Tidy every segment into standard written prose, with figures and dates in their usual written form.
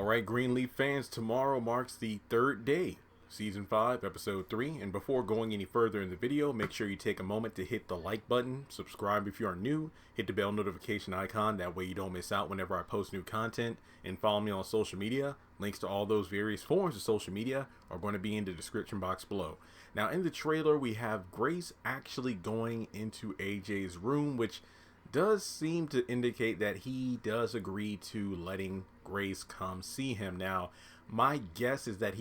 Alright, Greenleaf fans, tomorrow marks the third day, Season 5, Episode 3, and before going any further in the video, make sure you take a moment to hit the like button, subscribe if you are new, hit the bell notification icon, that way you don't miss out whenever I post new content, and follow me on social media. Links to all those various forms of social media are going to be in the description box below. Now, in the trailer, we have Grace actually going into AJ's room, which does seem to indicate that he does agree to letting Grace come see him. Now, my guess is that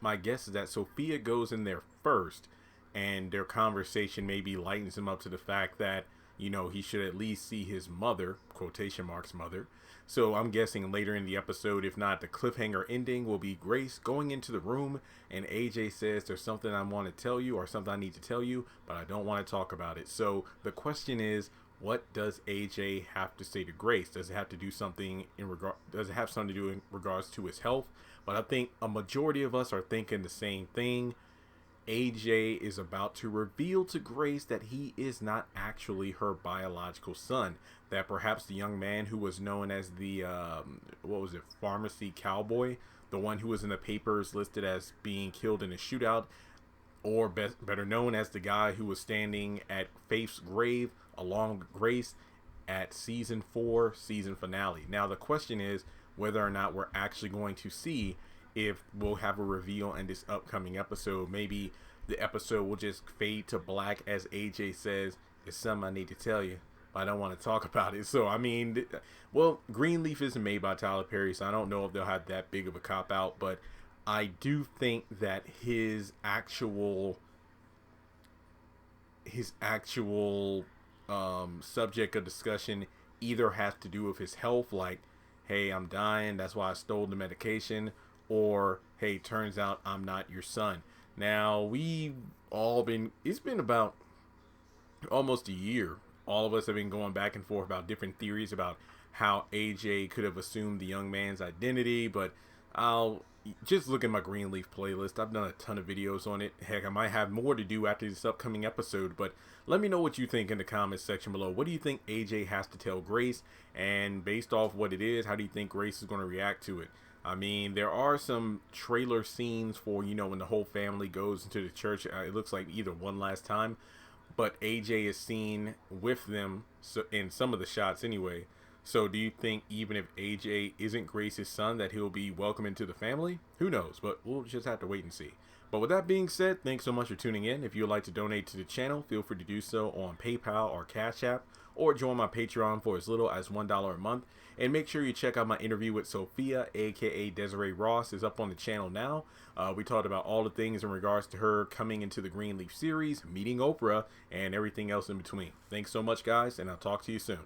my guess is that Sophia goes in there first, and their conversation maybe lightens him up to the fact that, you know, he should at least see his mother, quotation marks mother. So I'm guessing later in the episode, if not, the cliffhanger ending will be Grace going into the room and AJ says, there's something I want to tell you, or something I need to tell you, but I don't want to talk about it. So the question is, what does AJ have to say to Grace? Does it have to do something does it have something to do in regards to his health? But I think a majority of us are thinking the same thing. AJ is about to reveal to Grace that he is not actually her biological son, that perhaps the young man who was known as the pharmacy cowboy, the one who was in the papers listed as being killed in a shootout, or better known as the guy who was standing at Faith's grave along with Grace at season 4 season finale. Now the question is whether or not we're actually going to see if we'll have a reveal in this upcoming episode. Maybe the episode will just fade to black as AJ says, it's something I need to tell you, but I don't want to talk about it. So I mean, well, Greenleaf isn't made by Tyler Perry, so I don't know if they'll have that big of a cop out, but I do think that his actual subject of discussion either has to do with his health, like, hey, I'm dying, that's why I stole the medication, or hey, turns out I'm not your son. Now, it's been about almost a year. All of us have been going back and forth about different theories about how AJ could have assumed the young man's identity, but I'll just look at my Greenleaf playlist. I've done a ton of videos on it. Heck, I might have more to do after this upcoming episode, but let me know what you think in the comments section below. What do you think AJ has to tell Grace? And based off what it is, how do you think Grace is going to react to it? I mean, there are some trailer scenes for, you know, when the whole family goes into the church. It looks like either one last time, but AJ is seen with them in some of the shots anyway. So do you think even if AJ isn't Grace's son that he'll be welcome into the family? Who knows, but we'll just have to wait and see. But with that being said, thanks so much for tuning in. If you would like to donate to the channel, feel free to do so on PayPal or Cash App, or join my Patreon for as little as $1 a month. And make sure you check out my interview with Sophia, aka Desiree Ross, is up on the channel now. We talked about all the things in regards to her coming into the Greenleaf series, meeting Oprah, and everything else in between. Thanks so much, guys, and I'll talk to you soon.